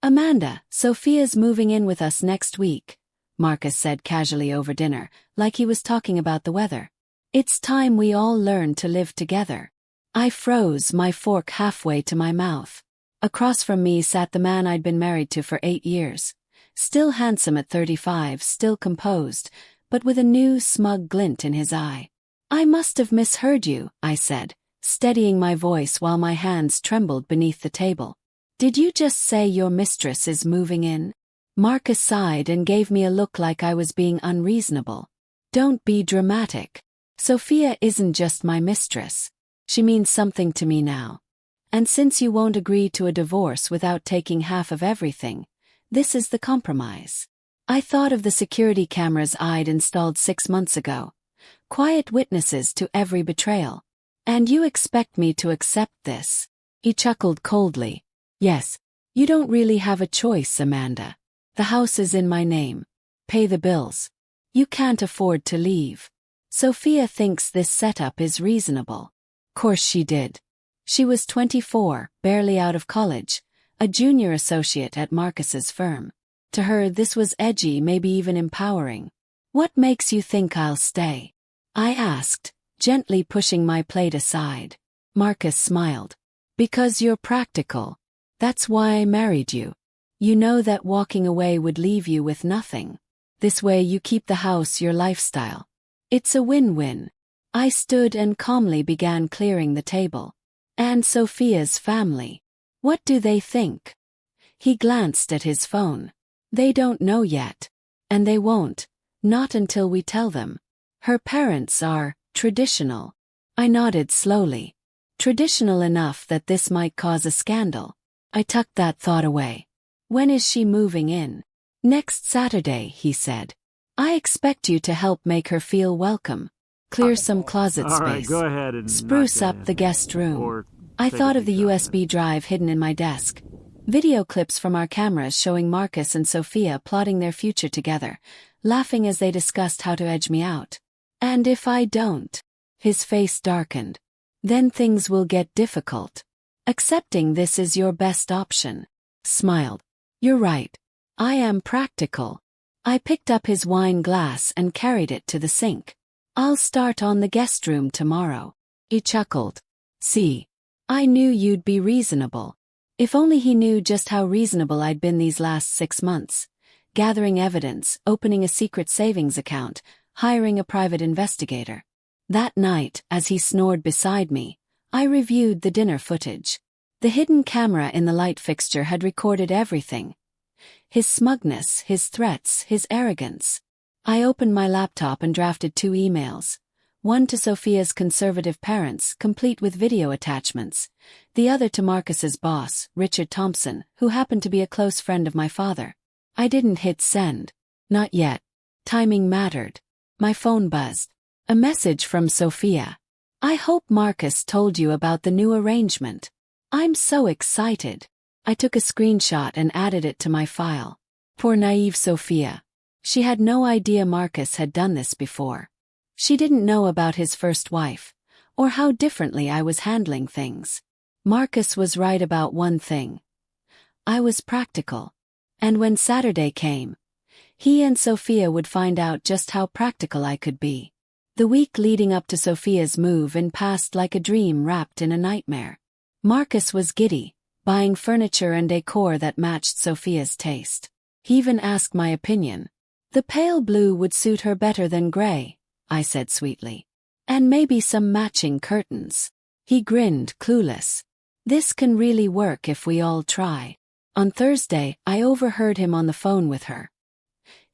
Amanda, Sophia's moving in with us next week, Marcus said casually over dinner, like he was talking about the weather. It's time we all learned to live together. I froze, my fork halfway to my mouth. Across from me sat the man I'd been married to for 8 years. Still handsome at 35, still composed, but with a new, smug glint in his eye. I must have misheard you, I said, steadying my voice while my hands trembled beneath the table. Did you just say your mistress is moving in? Marcus sighed and gave me a look like I was being unreasonable. Don't be dramatic. Sophia isn't just my mistress. She means something to me now. And since you won't agree to a divorce without taking half of everything, this is the compromise. I thought of the security cameras I'd installed 6 months ago. Quiet witnesses to every betrayal. And you expect me to accept this? He chuckled coldly. Yes. You don't really have a choice, Amanda. The house is in my name. Pay the bills. You can't afford to leave. Sophia thinks this setup is reasonable. Course she did. She was 24, barely out of college, a junior associate at Marcus's firm. To her this was edgy, maybe even empowering. What makes you think I'll stay? I asked, gently pushing my plate aside. Marcus smiled. Because you're practical. That's why I married you. You know that walking away would leave you with nothing. This way you keep the house, your lifestyle. It's a win-win. I stood and calmly began clearing the table. And Sophia's family. What do they think? He glanced at his phone. They don't know yet. And they won't. Not until we tell them. Her parents are traditional. I nodded slowly. Traditional enough that this might cause a scandal. I tucked that thought away. When is she moving in? Next Saturday, he said. I expect you to help make her feel welcome. Clear some closet space. Right, go ahead and spruce up the guest room. I thought of the USB drive hidden in my desk. Video clips from our cameras showing Marcus and Sophia plotting their future together, laughing as they discussed how to edge me out. And if I don't? His face darkened. Then things will get difficult. Accepting this is your best option. Smiled. You're right. I am practical. I picked up his wine glass and carried it to the sink. I'll start on the guest room tomorrow. He chuckled. See. I knew you'd be reasonable. If only he knew just how reasonable I'd been these last 6 months. Gathering evidence, opening a secret savings account, hiring a private investigator. That night, as he snored beside me, I reviewed the dinner footage. The hidden camera in the light fixture had recorded everything. His smugness, his threats, his arrogance. I opened my laptop and drafted 2 emails. One to Sophia's conservative parents, complete with video attachments. The other to Marcus's boss, Richard Thompson, who happened to be a close friend of my father. I didn't hit send. Not yet. Timing mattered. My phone buzzed. A message from Sophia. I hope Marcus told you about the new arrangement. I'm so excited. I took a screenshot and added it to my file. Poor naive Sophia. She had no idea Marcus had done this before. She didn't know about his first wife, or how differently I was handling things. Marcus was right about one thing. I was practical. And when Saturday came, he and Sophia would find out just how practical I could be. The week leading up to Sophia's move in passed like a dream wrapped in a nightmare. Marcus was giddy, buying furniture and decor that matched Sophia's taste. He even asked my opinion. The pale blue would suit her better than gray, I said sweetly. And maybe some matching curtains. He grinned, clueless. This can really work if we all try. On Thursday, I overheard him on the phone with her.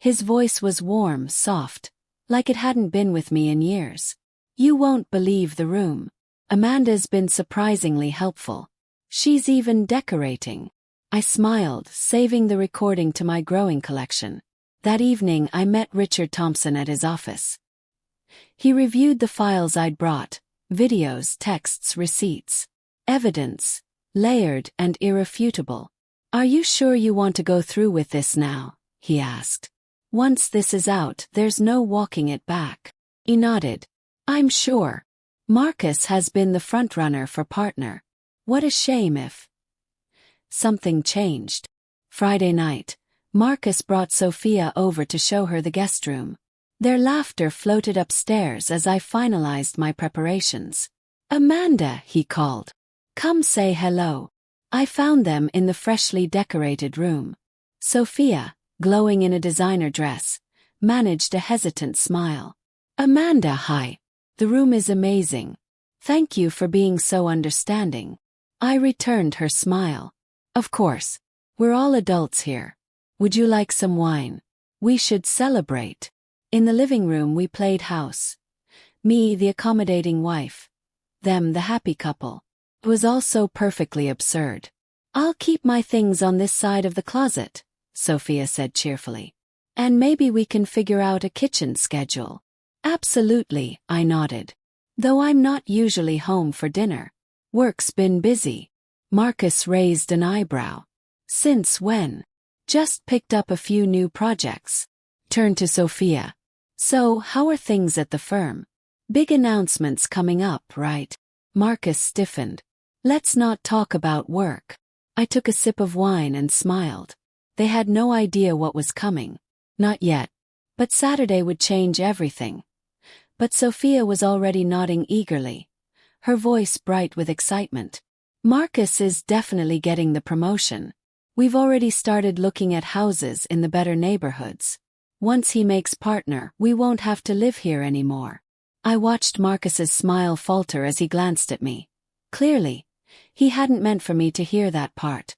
His voice was warm, soft, like it hadn't been with me in years. You won't believe the room. Amanda's been surprisingly helpful. She's even decorating. I smiled, saving the recording to my growing collection. That evening I met Richard Thompson at his office. He reviewed the files I'd brought, videos, texts, receipts. Evidence, layered and irrefutable. Are you sure you want to go through with this now? He asked. Once this is out, there's no walking it back. He nodded. I'm sure. Marcus has been the frontrunner for partner. What a shame if something changed. Friday night, Marcus brought Sophia over to show her the guest room. Their laughter floated upstairs as I finalized my preparations. "Amanda," he called. "Come say hello." I found them in the freshly decorated room. Sophia, glowing in a designer dress, managed a hesitant smile. "Amanda, hi. The room is amazing. Thank you for being so understanding." I returned her smile. "Of course. We're all adults here. Would you like some wine? We should celebrate." In the living room we played house. Me, the accommodating wife. Them, the happy couple. It was all so perfectly absurd. "I'll keep my things on this side of the closet," Sophia said cheerfully. "And maybe we can figure out a kitchen schedule." "Absolutely," I nodded. "Though I'm not usually home for dinner. Work's been busy." Marcus raised an eyebrow. "Since when?" "Just picked up a few new projects." Turned to Sophia. "So, how are things at the firm? Big announcements coming up, right?" Marcus stiffened. "Let's not talk about work." I took a sip of wine and smiled. They had no idea what was coming. Not yet. But Saturday would change everything. But Sophia was already nodding eagerly, her voice bright with excitement. "Marcus is definitely getting the promotion. We've already started looking at houses in the better neighborhoods. Once he makes partner, we won't have to live here anymore." I watched Marcus's smile falter as he glanced at me. Clearly, he hadn't meant for me to hear that part.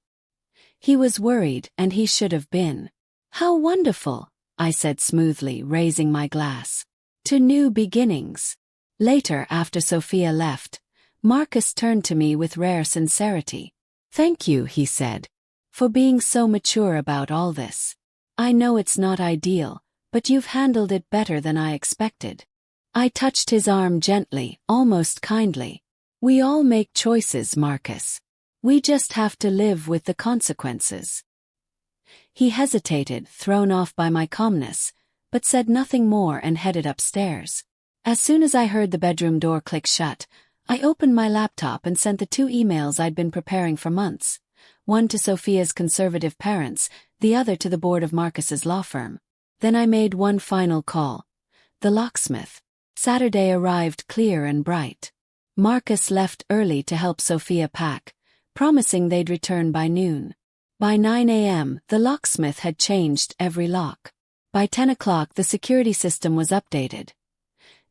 He was worried, and he should have been. "How wonderful," I said smoothly, raising my glass. "To new beginnings." Later, after Sophia left, Marcus turned to me with rare sincerity. "Thank you," he said, "for being so mature about all this. I know it's not ideal, but you've handled it better than I expected." I touched his arm gently, almost kindly. "We all make choices, Marcus. We just have to live with the consequences." He hesitated, thrown off by my calmness, but said nothing more and headed upstairs. As soon as I heard the bedroom door click shut, I opened my laptop and sent the 2 emails I'd been preparing for months, one to Sophia's conservative parents, the other to the board of Marcus's law firm. Then I made one final call. The locksmith. Saturday arrived clear and bright. Marcus left early to help Sophia pack, promising they'd return by noon. By 9 a.m., the locksmith had changed every lock. By 10 o'clock, the security system was updated.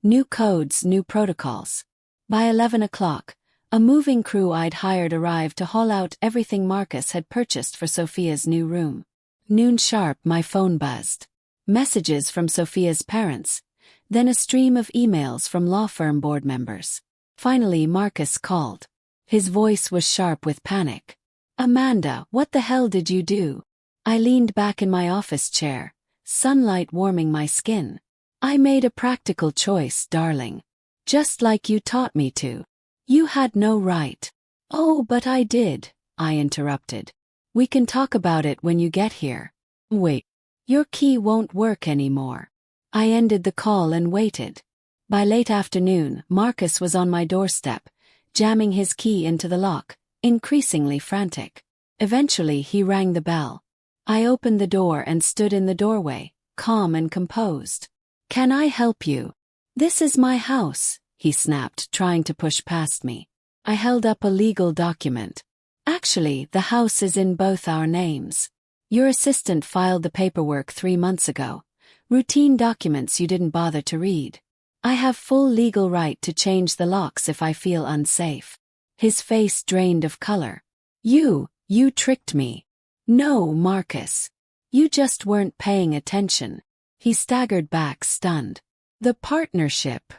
New codes, new protocols. By 11 o'clock, a moving crew I'd hired arrived to haul out everything Marcus had purchased for Sophia's new room. Noon sharp, my phone buzzed. Messages from Sophia's parents, then a stream of emails from law firm board members. Finally, Marcus called. His voice was sharp with panic. "Amanda, what the hell did you do?" I leaned back in my office chair, sunlight warming my skin. "I made a practical choice, darling. Just like you taught me to. You had no right." "Oh, but I did," I interrupted. "We can talk about it when you get here." "Wait. Your key won't work anymore." I ended the call and waited. By late afternoon, Marcus was on my doorstep, jamming his key into the lock, increasingly frantic. Eventually, he rang the bell. I opened the door and stood in the doorway, calm and composed. "Can I help you?" "This is my house," he snapped, trying to push past me. I held up a legal document. "Actually, the house is in both our names. Your assistant filed the paperwork 3 months ago. Routine documents you didn't bother to read. I have full legal right to change the locks if I feel unsafe." His face drained of color. You tricked me." "No, Marcus. You just weren't paying attention." He staggered back, stunned. "The partnership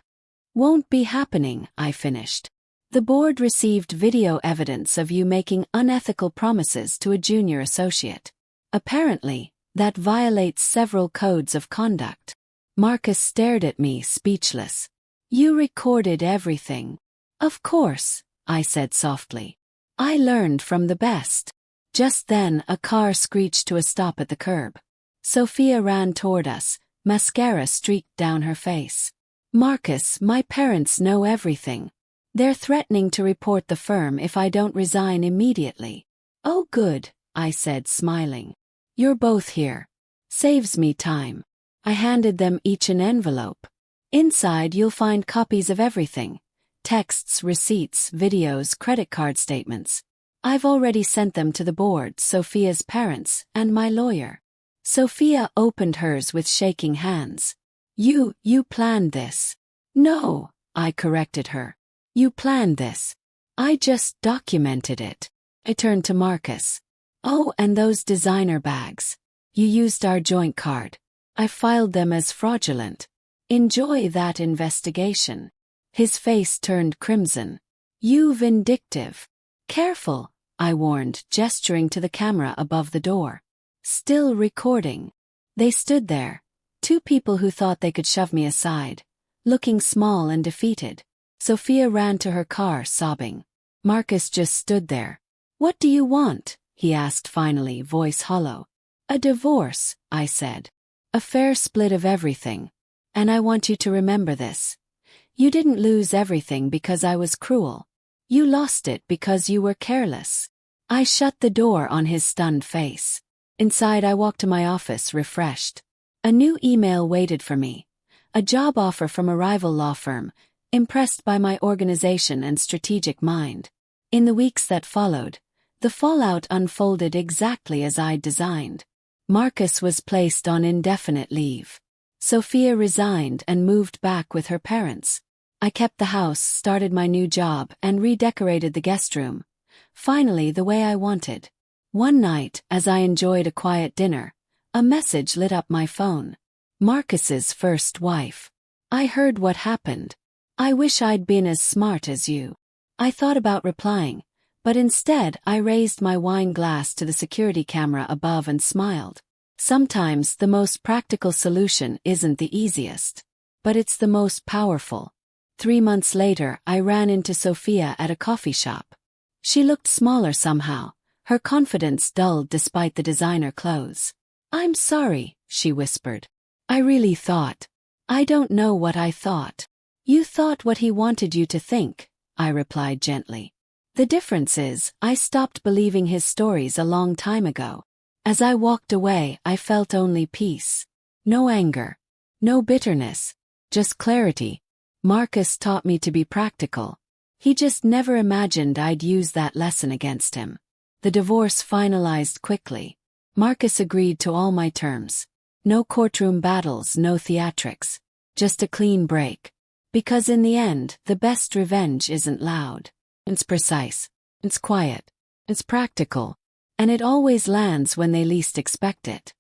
won't be happening," I finished. "The board received video evidence of you making unethical promises to a junior associate. Apparently, that violates several codes of conduct." Marcus stared at me, speechless. "You recorded everything." "Of course," I said softly. "I learned from the best." Just then, a car screeched to a stop at the curb. Sophia ran toward us, mascara streaked down her face. "Marcus, my parents know everything. They're threatening to report the firm if I don't resign immediately." "Oh good," I said, smiling. You're both here. Saves me time. I handed them each an envelope. Inside you'll find copies of everything. Texts, receipts, videos, credit card statements. I've already sent them to the board, Sophia's parents, and my lawyer. Sophia opened hers with shaking hands. You planned this. No, I corrected her. You planned this. I just documented it. I turned to Marcus. Oh, and those designer bags. You used our joint card. I filed them as fraudulent. Enjoy that investigation. His face turned crimson. You vindictive. Careful, I warned, gesturing to the camera above the door. Still recording. They stood there, two people who thought they could shove me aside, looking small and defeated. Sophia ran to her car, sobbing. Marcus just stood there. What do you want? He asked finally, voice hollow. A divorce, I said. A fair split of everything. And I want you to remember this. You didn't lose everything because I was cruel. You lost it because you were careless. I shut the door on his stunned face. Inside I walked to my office, refreshed. A new email waited for me. A job offer from a rival law firm, impressed by my organization and strategic mind. In the weeks that followed, the fallout unfolded exactly as I'd designed. Marcus was placed on indefinite leave. Sophia resigned and moved back with her parents. I kept the house, started my new job, and redecorated the guest room. Finally, the way I wanted. One night, as I enjoyed a quiet dinner, a message lit up my phone. Marcus's first wife. I heard what happened. I wish I'd been as smart as you. I thought about replying, but instead I raised my wine glass to the security camera above and smiled. Sometimes the most practical solution isn't the easiest, but it's the most powerful. 3 months later, I ran into Sophia at a coffee shop. She looked smaller somehow, her confidence dulled despite the designer clothes. I'm sorry, she whispered. I really thought. I don't know what I thought. You thought what he wanted you to think, I replied gently. The difference is, I stopped believing his stories a long time ago. As I walked away, I felt only peace. No anger. No bitterness. Just clarity. Marcus taught me to be practical. He just never imagined I'd use that lesson against him. The divorce finalized quickly. Marcus agreed to all my terms. No courtroom battles, no theatrics. Just a clean break. Because in the end, the best revenge isn't loud. It's precise. It's quiet. It's practical. And it always lands when they least expect it.